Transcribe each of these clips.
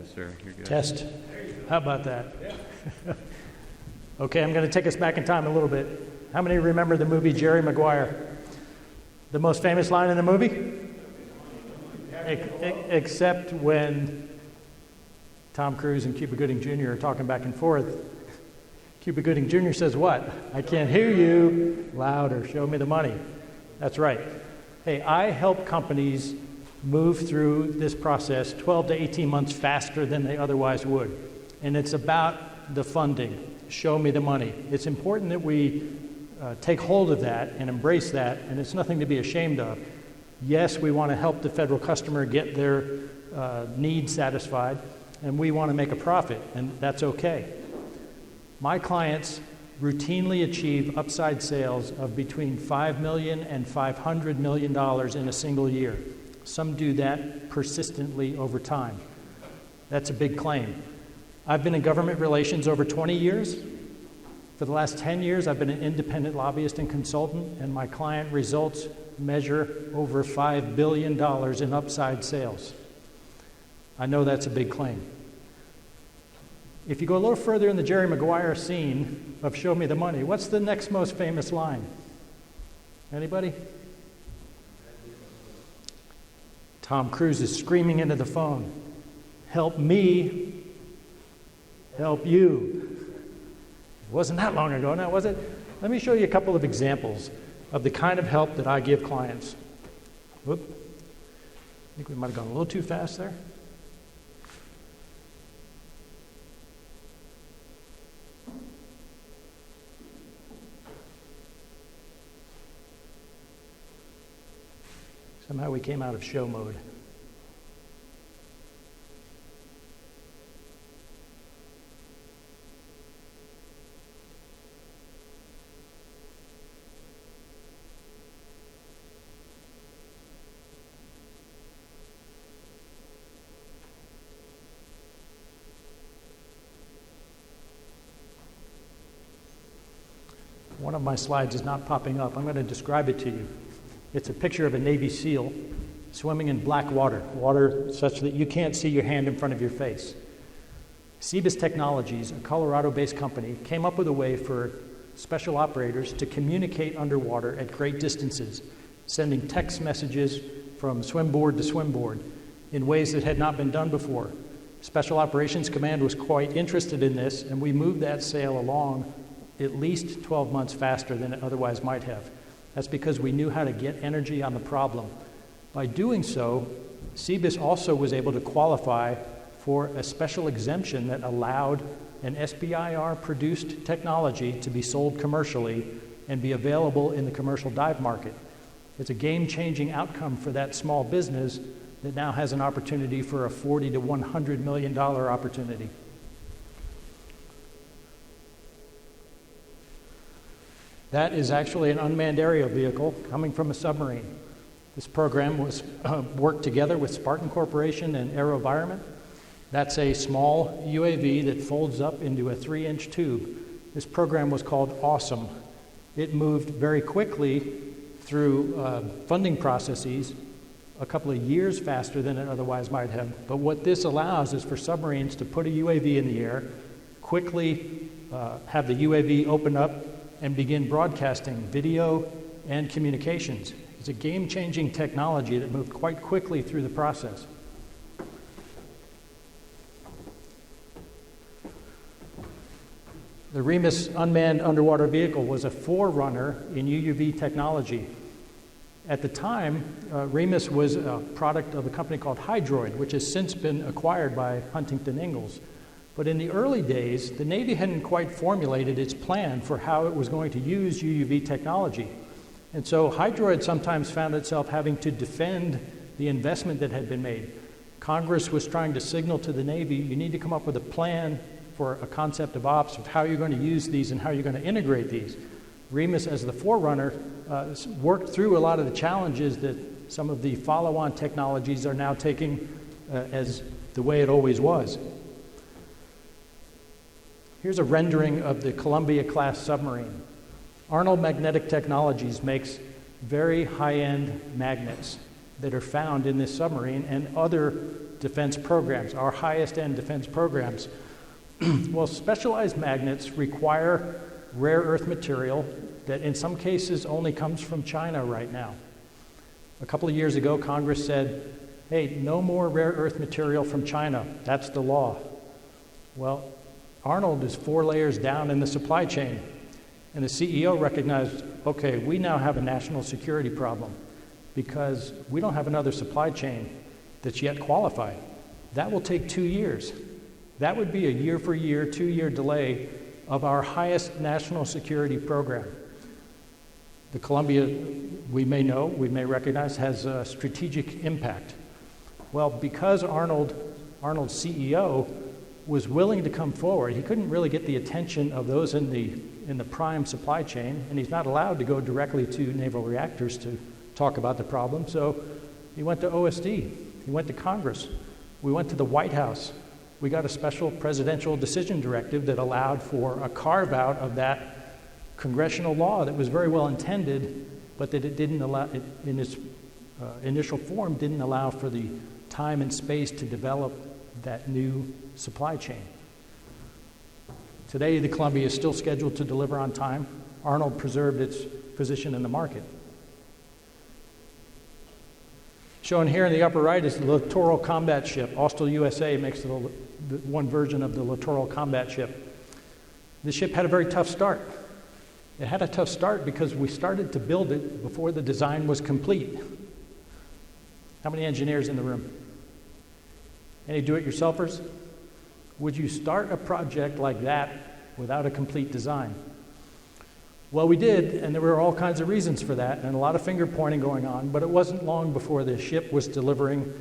Yes, sir. You're good. Test. How about that? Okay, I'm going to take us back in time a little bit. How many remember the movie Jerry Maguire? The most famous line in the movie? Except when Tom Cruise and Cuba Gooding Jr. are talking back and forth. Cuba Gooding Jr. says what? I can't hear you. Louder. Show me the money. That's right. Hey, I help companies move through this process 12 to 18 months faster than they otherwise would. And it's about the funding. Show me the money. It's important that we take hold of that and embrace that, and it's nothing to be ashamed of. Yes, we want to help the federal customer get their needs satisfied, and we want to make a profit, and that's okay. My clients routinely achieve upside sales of between $5 million and $500 million in a single year. Some do that persistently over time. That's a big claim. I've been in government relations over 20 years. For the last 10 years, I've been an independent lobbyist and consultant, and my client results measure over $5 billion in upside sales. I know that's a big claim. If you go a little further in the Jerry Maguire scene of Show Me the Money, what's the next most famous line? Anybody? Tom Cruise is screaming into the phone, "Help me, help you." It wasn't that long ago now, was it? Let me show you a couple of examples of the kind of help that I give clients. Whoop. I think we might have gone a little too fast there. Somehow we came out of show mode. One of my slides is not popping up. I'm going to describe it to you. It's a picture of a Navy SEAL swimming in black water, water such that you can't see your hand in front of your face. CBIS Technologies, a Colorado-based company, came up with a way for special operators to communicate underwater at great distances, sending text messages from swimboard to swimboard in ways that had not been done before. Special Operations Command was quite interested in this, and we moved that sail along at least 12 months faster than it otherwise might have. That's because we knew how to get energy on the problem. By doing so, CBIS also was able to qualify for a special exemption that allowed an SBIR-produced technology to be sold commercially and be available in the commercial dive market. It's a game-changing outcome for that small business that now has an opportunity for a $40 to $100 million opportunity. That is actually an unmanned aerial vehicle coming from a submarine. This program was worked together with Spartan Corporation and AeroVironment. That's a small UAV that folds up into a 3-inch tube. This program was called AUVSI. It moved very quickly through funding processes, a couple of years faster than it otherwise might have. But what this allows is for submarines to put a UAV in the air, quickly have the UAV open up, and begin broadcasting video and communications. It's a game-changing technology that moved quite quickly through the process. The REMUS unmanned underwater vehicle was a forerunner in UUV technology. At the time, REMUS was a product of a company called Hydroid, which has since been acquired by Huntington Ingalls. But in the early days, the Navy hadn't quite formulated its plan for how it was going to use UUV technology. And so Hydroid sometimes found itself having to defend the investment that had been made. Congress was trying to signal to the Navy, you need to come up with a plan for a concept of ops of how you're going to use these and how you're going to integrate these. REMUS, as the forerunner, worked through a lot of the challenges that some of the follow-on technologies are now taking as the way it always was. Here's a rendering of the Columbia-class submarine. Arnold Magnetic Technologies makes very high-end magnets. that are found in this submarine and other defense programs, our highest end defense programs. Well, specialized magnets require rare earth material that in some cases only comes from China right now. A couple of years ago, Congress said, hey, no more rare earth material from China. That's the law. Well, Arnold is 4 layers down in the supply chain, and the CEO recognized, okay, we now have a national security problem because we don't have another supply chain that's yet qualified. That will take 2 years. That would be a year-for-year, 2-year delay of our highest national security program. The Columbia, we may recognize, has a strategic impact. Well, because Arnold's CEO was willing to come forward, he couldn't really get the attention of those in the prime supply chain, and he's not allowed to go directly to naval reactors to talk about the problem, so he went to OSD, he went to Congress, we went to the White House. We got a special presidential decision directive that allowed for a carve-out of that congressional law that was very well intended, but that it didn't allow, in its initial form, didn't allow for the time and space to develop that new supply chain. Today, the Columbia is still scheduled to deliver on time. Arnold preserved its position in the market. Shown here in the upper right is the Littoral Combat Ship. Austal USA makes the one version of the Littoral Combat Ship. This ship had a very tough start. It had a tough start because we started to build it before the design was complete. How many engineers in the room? Any do-it-yourselfers? Would you start a project like that without a complete design? Well, we did, and there were all kinds of reasons for that, and a lot of finger-pointing going on, but it wasn't long before the ship was delivering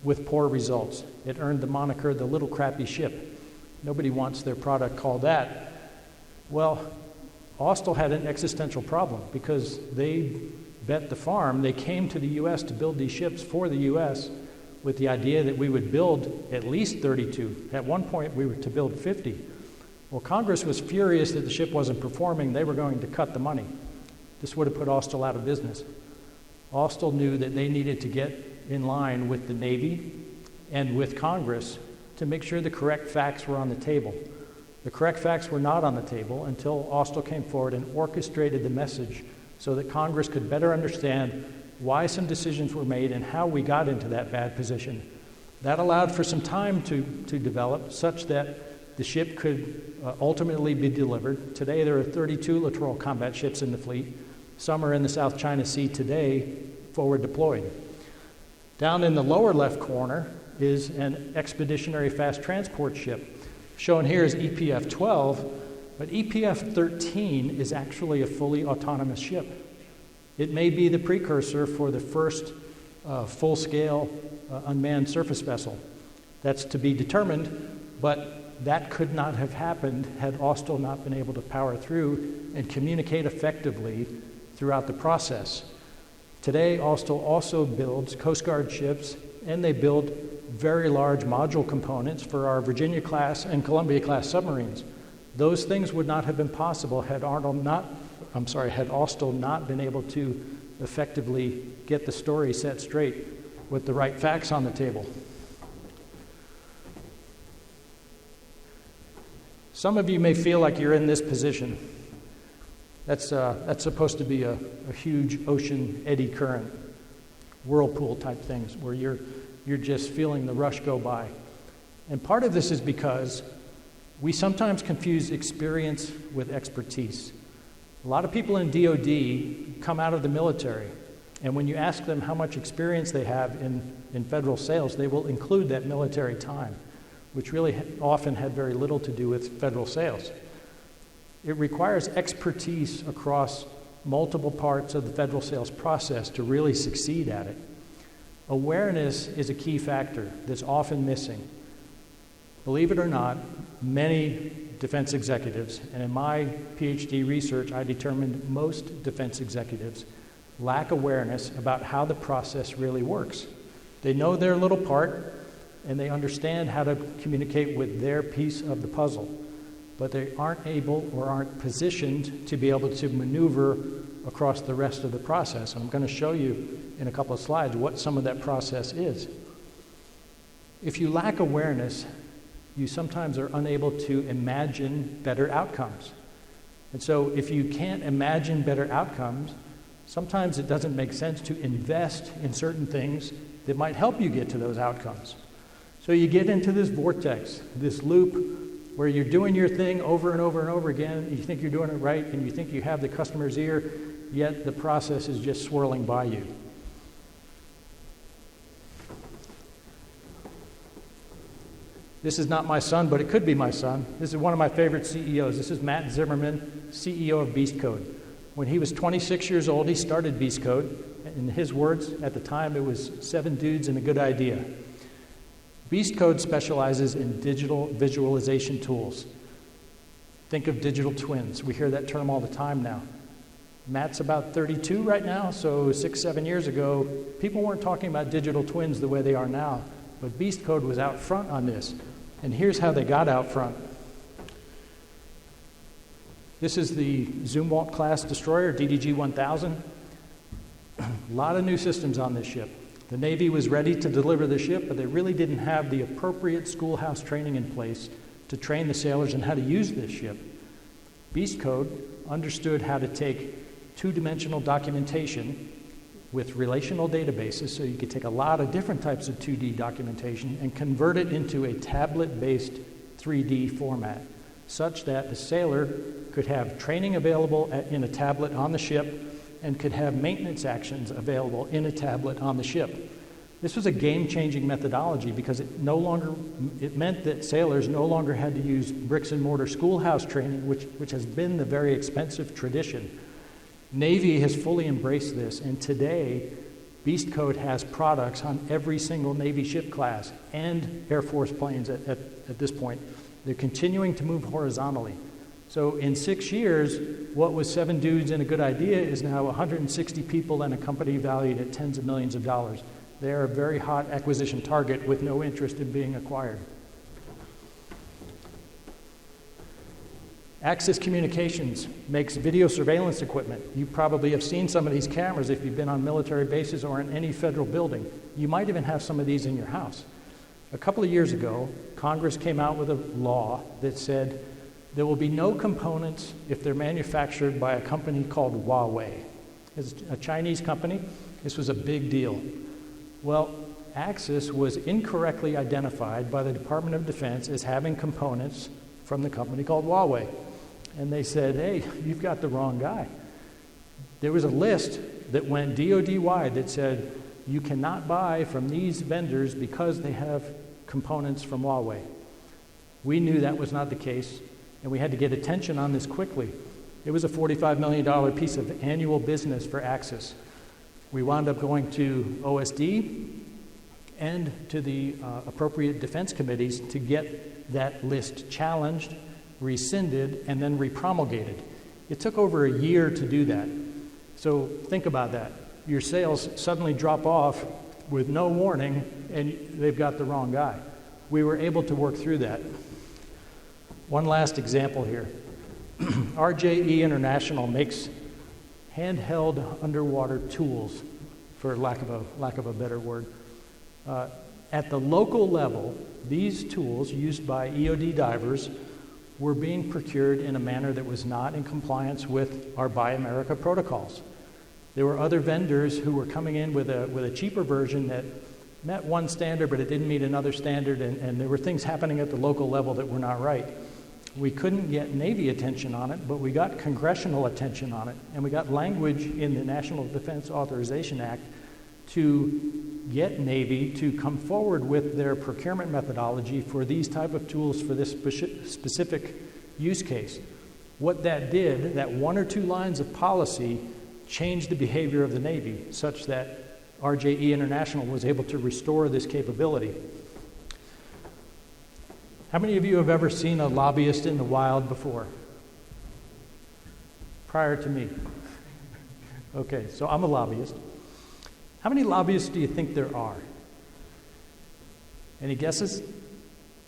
with poor results. It earned the moniker, the little crappy ship. Nobody wants their product called that. Well, Austal had an existential problem because they bet the farm. They came to the U.S. to build these ships for the U.S. with the idea that we would build at least 32. At one point, we were to build 50. Well, Congress was furious that the ship wasn't performing. They were going to cut the money. This would have put Austal out of business. Austal knew that they needed to get in line with the Navy and with Congress to make sure the correct facts were on the table. The correct facts were not on the table until Austal came forward and orchestrated the message so that Congress could better understand why some decisions were made and how we got into that bad position. That allowed for some time to develop such that the ship could ultimately be delivered. Today there are 32 littoral combat ships in the fleet. Some are in the South China Sea today, forward deployed. Down in the lower left corner is an expeditionary fast transport ship. Shown here is EPF-12, but EPF-13 is actually a fully autonomous ship. It may be the precursor for the first full-scale unmanned surface vessel. That's to be determined, but that could not have happened had Austal not been able to power through and communicate effectively throughout the process. Today, Austal also builds Coast Guard ships, and they build very large module components for our Virginia-class and Columbia-class submarines. Those things would not have been possible had Austal not been able to effectively get the story set straight with the right facts on the table. Some of you may feel like you're in this position. That's supposed to be a huge ocean eddy current, whirlpool type things where you're just feeling the rush go by. And part of this is because we sometimes confuse experience with expertise. A lot of people in DoD come out of the military, and when you ask them how much experience they have in federal sales, they will include that military time, which really often had very little to do with federal sales. It requires expertise across multiple parts of the federal sales process to really succeed at it. Awareness is a key factor that's often missing. Believe it or not, many defense executives, and in my PhD research, I determined most defense executives lack awareness about how the process really works. They know their little part, and they understand how to communicate with their piece of the puzzle, but they aren't able or aren't positioned to be able to maneuver across the rest of the process. I'm going to show you in a couple of slides what some of that process is. If you lack awareness, you sometimes are unable to imagine better outcomes. And so if you can't imagine better outcomes, sometimes it doesn't make sense to invest in certain things that might help you get to those outcomes. So you get into this vortex, this loop, where you're doing your thing over and over and over again, and you think you're doing it right, and you think you have the customer's ear, yet the process is just swirling by you. This is not my son, but it could be my son. This is one of my favorite CEOs. This is Matt Zimmerman, CEO of Beast Code. When he was 26 years old, he started Beast Code. In his words, at the time, it was 7 dudes and a good idea. Beast Code specializes in digital visualization tools. Think of digital twins. We hear that term all the time now. Matt's about 32 right now, so 6-7 years ago, people weren't talking about digital twins the way they are now, but Beast Code was out front on this. And here's how they got out front. This is the Zumwalt class destroyer, DDG 1000. A lot of new systems on this ship. The Navy was ready to deliver the ship, but they really didn't have the appropriate schoolhouse training in place to train the sailors on how to use this ship. Beast Code understood how to take two-dimensional documentation with relational databases, so you could take a lot of different types of 2D documentation and convert it into a tablet-based 3D format, such that the sailor could have training available in a tablet on the ship and could have maintenance actions available in a tablet on the ship. This was a game-changing methodology because it meant that sailors no longer had to use bricks and mortar schoolhouse training, which has been the very expensive tradition. Navy has fully embraced this, and today, Beast Code has products on every single Navy ship class and Air Force planes at this point. They're continuing to move horizontally. So in 6 years, what was 7 dudes and a good idea is now 160 people and a company valued at tens of millions of dollars. They are a very hot acquisition target with no interest in being acquired. Axis Communications makes video surveillance equipment. You probably have seen some of these cameras if you've been on military bases or in any federal building. You might even have some of these in your house. A couple of years ago, Congress came out with a law that said there will be no components if they're manufactured by a company called Huawei. It's a Chinese company. This was a big deal. Well, Axis was incorrectly identified by the Department of Defense as having components from the company called Huawei. And they said, hey, you've got the wrong guy. There was a list that went DoD-wide that said, you cannot buy from these vendors because they have components from Huawei. We knew that was not the case, and we had to get attention on this quickly. It was a $45 million piece of annual business for Axis. We wound up going to OSD and to the appropriate defense committees to get that list challenged, rescinded, and then repromulgated. It took over a year to do that. So think about that. Your sales suddenly drop off with no warning, and they've got the wrong guy. We were able to work through that. One last example here. RJE International makes handheld underwater tools, for lack of a better word. At the local level, these tools used by EOD divers were being procured in a manner that was not in compliance with our Buy America protocols. There were other vendors who were coming in with a cheaper version that met one standard, but it didn't meet another standard, and there were things happening at the local level that were not right. We couldn't get Navy attention on it, but we got congressional attention on it, and we got language in the National Defense Authorization Act to get Navy to come forward with their procurement methodology for these type of tools for this specific use case. What that did, that 1 or 2 lines of policy, changed the behavior of the Navy such that RJE International was able to restore this capability. How many of you have ever seen a lobbyist in the wild before? Prior to me. Okay, so I'm a lobbyist. How many lobbyists do you think there are? Any guesses?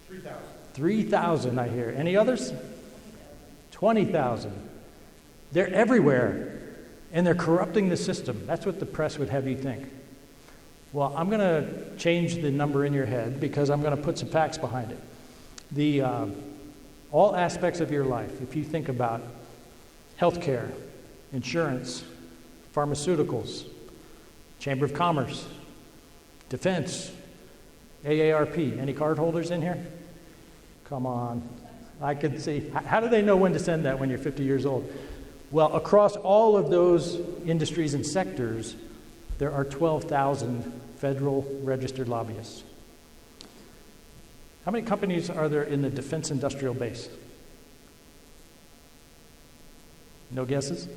3,000. 3,000, I hear. Any others? 20,000. They're everywhere. And they're corrupting the system. That's what the press would have you think. Well, I'm going to change the number in your head because I'm going to put some facts behind it. All aspects of your life, if you think about healthcare, insurance, pharmaceuticals, Chamber of Commerce, defense, AARP. Any card holders in here? Come on. I can see. How do they know when to send that when you're 50 years old? Well, across all of those industries and sectors, there are 12,000 federal registered lobbyists. How many companies are there in the defense industrial base? No guesses?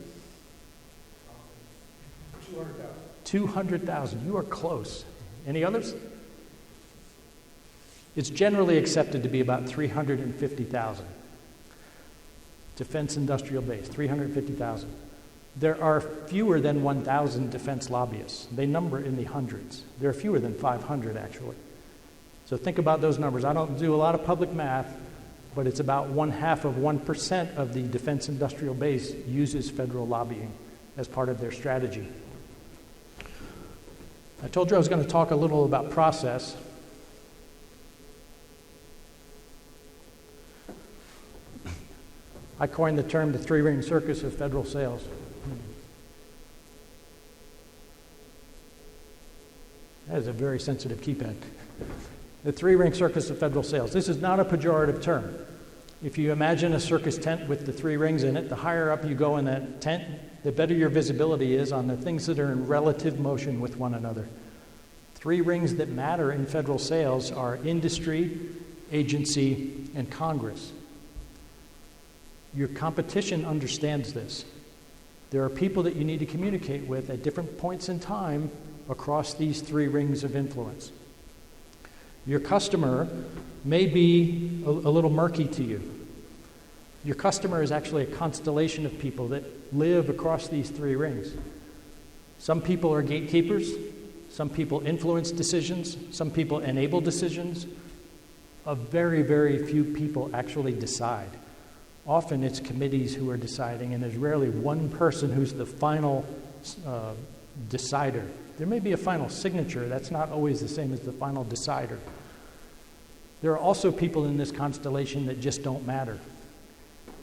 200,000. 200,000. You are close. Any others? It's generally accepted to be about 350,000. Defense industrial base, 350,000. There are fewer than 1,000 defense lobbyists. They number in the hundreds. There are fewer than 500, actually. So think about those numbers. I don't do a lot of public math, but it's about 0.5% of the defense industrial base uses federal lobbying as part of their strategy. I told you I was going to talk a little about process. I coined the term the three-ring circus of federal sales. That is a very sensitive keypad. The three-ring circus of federal sales. This is not a pejorative term. If you imagine a circus tent with the three rings in it, the higher up you go in that tent, the better your visibility is on the things that are in relative motion with one another. Three rings that matter in federal sales are industry, agency, and Congress. Your competition understands this. There are people that you need to communicate with at different points in time across these three rings of influence. Your customer may be a little murky to you. Your customer is actually a constellation of people that live across these three rings. Some people are gatekeepers. Some people influence decisions. Some people enable decisions. A very, very few people actually decide. Often it's committees who are deciding, and there's rarely one person who's the final decider. There may be a final signature. That's not always the same as the final decider. There are also people in this constellation that just don't matter.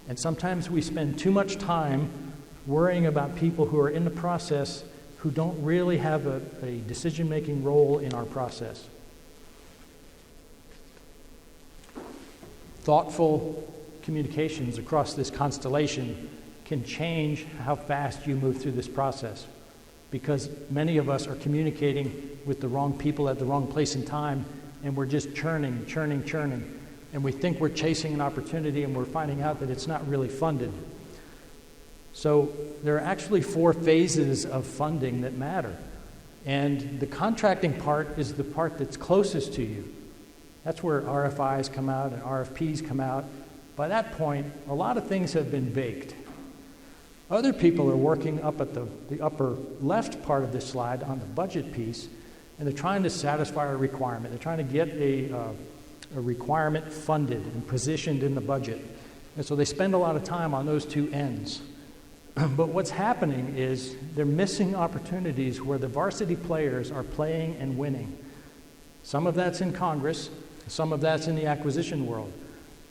And sometimes we spend too much time worrying about people who are in the process who don't really have a decision-making role in our process. Thoughtful communications across this constellation can change how fast you move through this process, because many of us are communicating with the wrong people at the wrong place and time, and we're just churning, and we think we're chasing an opportunity, and we're finding out that it's not really funded. So there are actually 4 phases of funding that matter, and the contracting part is the part that's closest to you. That's where RFIs come out and RFPs come out. By that point, a lot of things have been baked. Other people are working up at the upper left part of this slide on the budget piece, and they're trying to satisfy a requirement. They're trying to get a requirement funded and positioned in the budget. And so they spend a lot of time on those two ends. But what's happening is they're missing opportunities where the varsity players are playing and winning. Some of that's in Congress, some of that's in the acquisition world.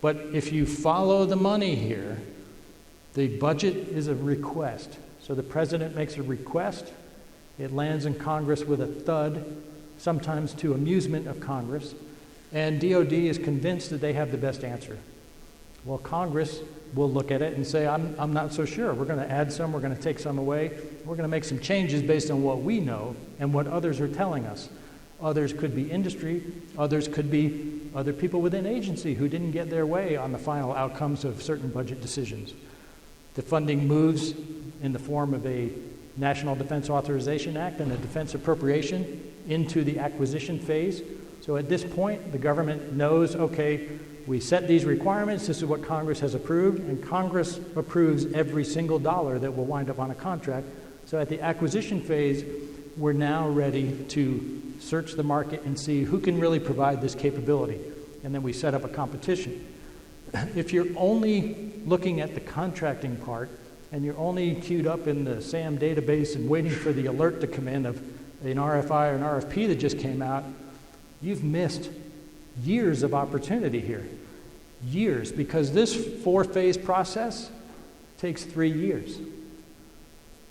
But if you follow the money here, the budget is a request. So the president makes a request, it lands in Congress with a thud, sometimes to amusement of Congress, and DOD is convinced that they have the best answer. Well, Congress will look at it and say, I'm not so sure. We're going to add some, we're going to take some away, we're going to make some changes based on what we know and what others are telling us. Others could be industry, others could be other people within agency who didn't get their way on the final outcomes of certain budget decisions. The funding moves in the form of a National Defense Authorization Act and a defense appropriation into the acquisition phase. So at this point, the government knows, okay, we set these requirements, this is what Congress has approved, and Congress approves every single dollar that will wind up on a contract. So at the acquisition phase, we're now ready to search the market and see who can really provide this capability. And then we set up a competition. If you're only looking at the contracting part and you're only queued up in the SAM database and waiting for the alert to come in of an RFI or an RFP that just came out, you've missed years of opportunity here. Years, because this 4-phase process takes 3 years.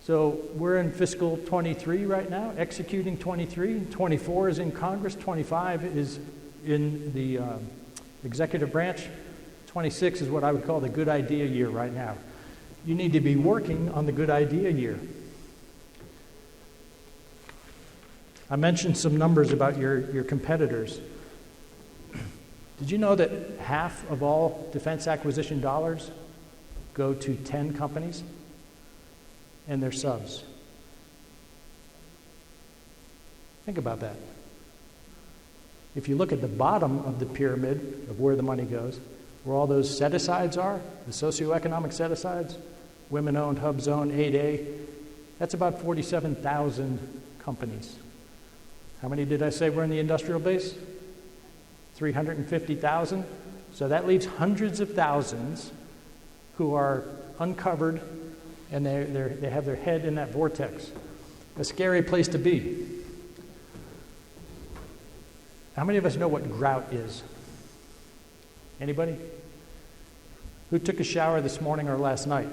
So we're in fiscal 23 right now, executing 23. 24 is in Congress, 25 is in the executive branch. 26 is what I would call the good idea year right now. You need to be working on the good idea year. I mentioned some numbers about your competitors. Did you know that half of all defense acquisition dollars go to 10 companies and their subs? Think about that. If you look at the bottom of the pyramid of where the money goes, where all those set-asides are, the socioeconomic set-asides, women-owned, hub zone, 8A, that's about 47,000 companies. How many did I say were in the industrial base? 350,000. So that leaves hundreds of thousands who are uncovered and they have their head in that vortex. A scary place to be. How many of us know what grout is? Anybody? Who took a shower this morning or last night?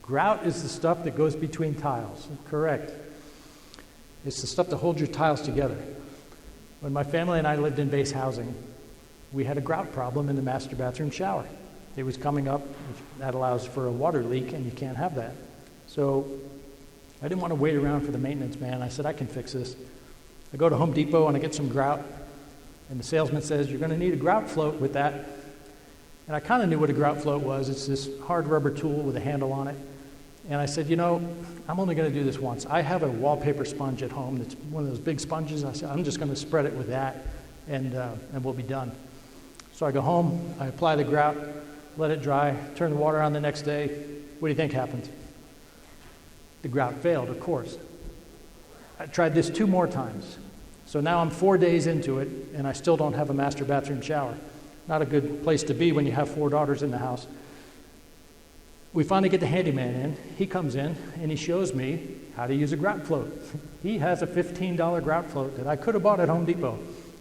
Grout is the stuff that goes between tiles. Correct. It's the stuff that holds your tiles together. When my family and I lived in base housing, we had a grout problem in the master bathroom shower. It was coming up. That allows for a water leak, and you can't have that. So I didn't want to wait around for the maintenance man. I said, I can fix this. I go to Home Depot and I get some grout, and the salesman says, you're going to need a grout float with that. And I kind of knew what a grout float was. It's this hard rubber tool with a handle on it. And I said, you know, I'm only going to do this once. I have a wallpaper sponge at home that's one of those big sponges. I said, I'm just going to spread it with that, and we'll be done. So I go home, I apply the grout, let it dry, turn the water on the next day. What do you think happened? The grout failed, of course. I tried this 2 more times. So now I'm 4 days into it, and I still don't have a master bathroom shower. Not a good place to be when you have 4 daughters in the house. We finally get the handyman in. He comes in, and he shows me how to use a grout float. He has a $15 grout float that I could have bought at Home Depot,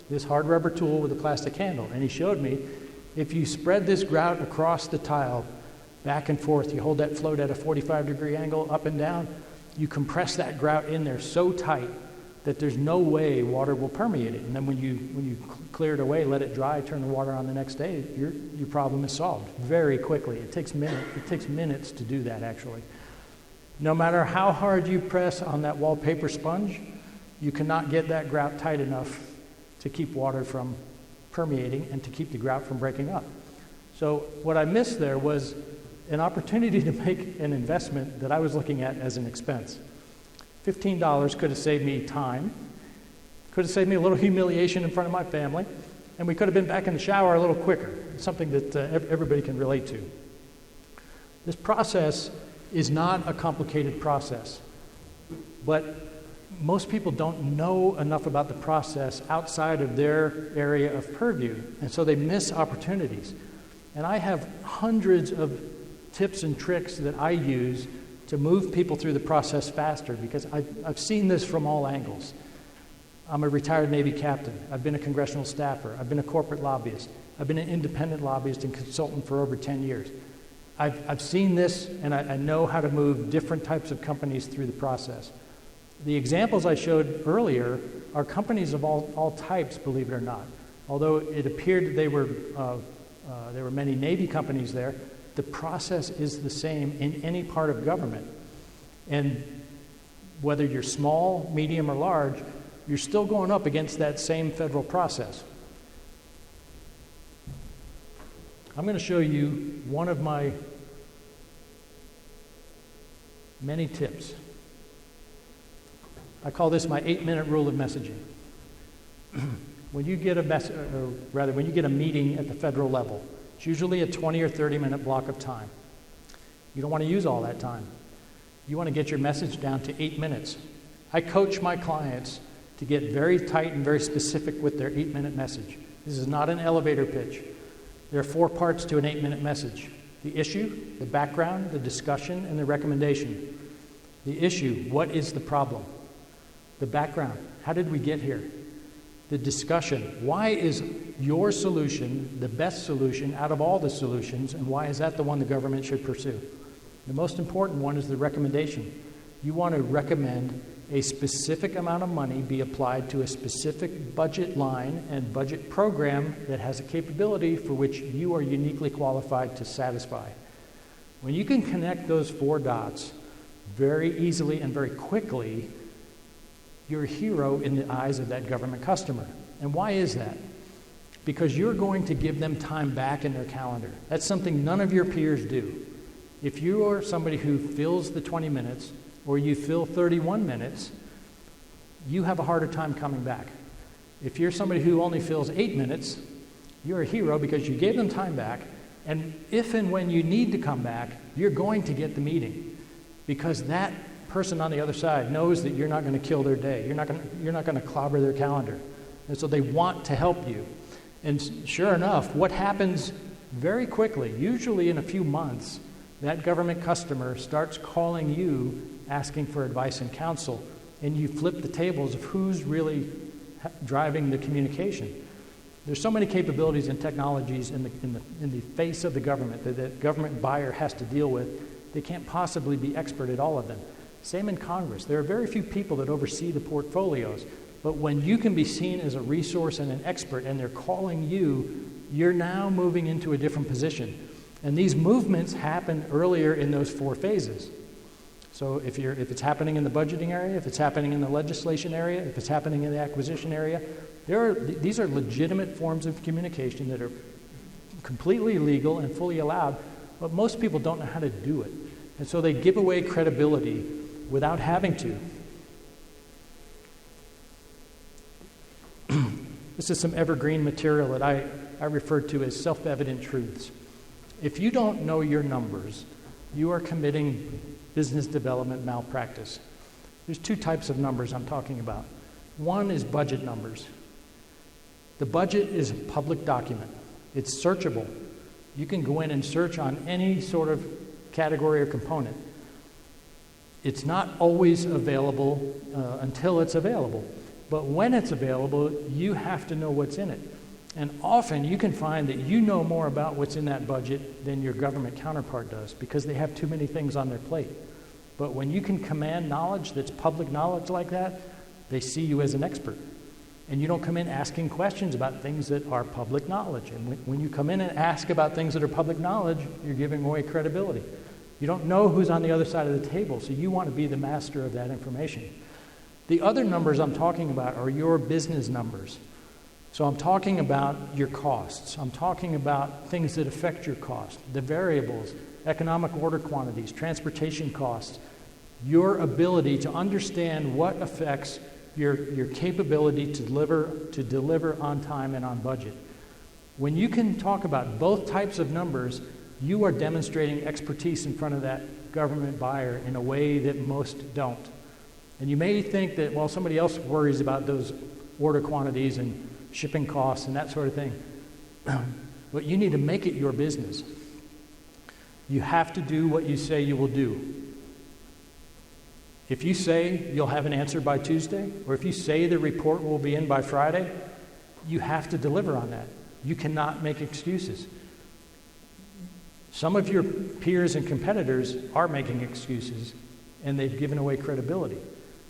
this hard rubber tool with a plastic handle. And he showed me, if you spread this grout across the tile, back and forth, you hold that float at a 45-degree angle, up and down, you compress that grout in there so tight that there's no way water will permeate it. And then when you clear it away, let it dry, turn the water on the next day, your problem is solved very quickly. It takes minutes to do that, actually. No matter how hard you press on that wallpaper sponge, you cannot get that grout tight enough to keep water from permeating and to keep the grout from breaking up. So what I missed there was an opportunity to make an investment that I was looking at as an expense. $15 could have saved me time, could have saved me a little humiliation in front of my family, and we could have been back in the shower a little quicker. It's something that everybody can relate to. This process is not a complicated process, but most people don't know enough about the process outside of their area of purview, and so they miss opportunities. And I have hundreds of tips and tricks that I use to move people through the process faster, because I've seen this from all angles. I'm a retired Navy captain. I've been a congressional staffer. I've been a corporate lobbyist. I've been an independent lobbyist and consultant for over 10 years. I've seen this, and I know how to move different types of companies through the process. The examples I showed earlier are companies of all types, believe it or not. Although it appeared that there were many Navy companies there, the process is the same in any part of government. And whether you're small, medium, or large, you're still going up against that same federal process. I'm going to show you one of my many tips. I call this my 8-minute rule of messaging. When you get when you get a meeting at the federal level, it's usually a 20 or 30-minute block of time. You don't want to use all that time. You want to get your message down to 8 minutes. I coach my clients to get very tight and very specific with their 8-minute message. This is not an elevator pitch. There are 4 parts to an 8-minute message. The issue, the background, the discussion, and the recommendation. The issue, what is the problem? The background, how did we get here? The discussion, why is your solution the best solution out of all the solutions, and why is that the one the government should pursue? The most important one is the recommendation. You want to recommend a specific amount of money be applied to a specific budget line and budget program that has a capability for which you are uniquely qualified to satisfy. When you can connect those 4 dots very easily and very quickly, you're a hero in the eyes of that government customer. And why is that? Because you're going to give them time back in their calendar. That's something none of your peers do. If you are somebody who fills the 20 minutes or you fill 31 minutes, you have a harder time coming back. If you're somebody who only fills 8 minutes, you're a hero because you gave them time back, and if and when you need to come back, you're going to get the meeting because that person on the other side knows that you're not going to kill their day. You're not going to clobber their calendar. And so they want to help you. And sure enough, what happens very quickly, usually in a few months, that government customer starts calling you asking for advice and counsel, and you flip the tables of who's really driving the communication. There's so many capabilities and technologies in the face of the government that the government buyer has to deal with. They can't possibly be expert at all of them. Same in Congress. There are very few people that oversee the portfolios, but when you can be seen as a resource and an expert and they're calling you, you're now moving into a different position. And these movements happen earlier in those 4 phases. So if it's happening in the budgeting area, if it's happening in the legislation area, if it's happening in the acquisition area, these are legitimate forms of communication that are completely legal and fully allowed, but most people don't know how to do it. And so they give away credibility without having to. This is some evergreen material that I refer to as self-evident truths. If you don't know your numbers, you are committing business development malpractice. There's 2 types of numbers I'm talking about. One is budget numbers. The budget is a public document. It's searchable. You can go in and search on any sort of category or component. It's not always available until it's available. But when it's available, you have to know what's in it. And often you can find that you know more about what's in that budget than your government counterpart does because they have too many things on their plate. But when you can command knowledge that's public knowledge like that, they see you as an expert. And you don't come in asking questions about things that are public knowledge. And when you come in and ask about things that are public knowledge, you're giving away credibility. You don't know who's on the other side of the table, so you want to be the master of that information. The other numbers I'm talking about are your business numbers. So I'm talking about your costs. I'm talking about things that affect your cost, the variables, economic order quantities, transportation costs, your ability to understand what affects your capability to deliver on time and on budget. When you can talk about both types of numbers, you are demonstrating expertise in front of that government buyer in a way that most don't. And you may think that, well, somebody else worries about those order quantities and shipping costs and that sort of thing. But you need to make it your business. You have to do what you say you will do. If you say you'll have an answer by Tuesday, or if you say the report will be in by Friday, you have to deliver on that. You cannot make excuses. Some of your peers and competitors are making excuses, and they've given away credibility.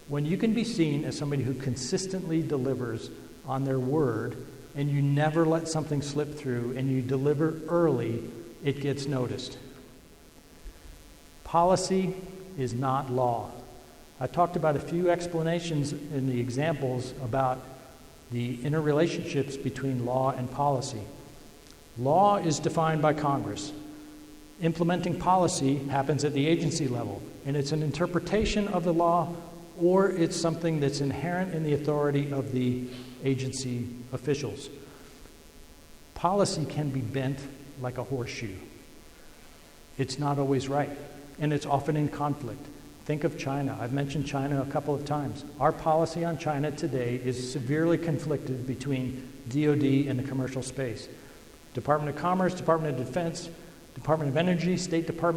When you can be seen as somebody who consistently delivers on their word, and you never let something slip through, and you deliver early, it gets noticed. Policy is not law. I talked about a few explanations in the examples about the interrelationships between law and policy. Law is defined by Congress. Implementing policy happens at the agency level, and it's an interpretation of the law, or it's something that's inherent in the authority of the agency officials. Policy can be bent like a horseshoe. It's not always right, and it's often in conflict. Think of China. I've mentioned China a couple of times. Our policy on China today is severely conflicted between DoD and the commercial space. Department of Commerce, Department of Defense Department of Energy, State Department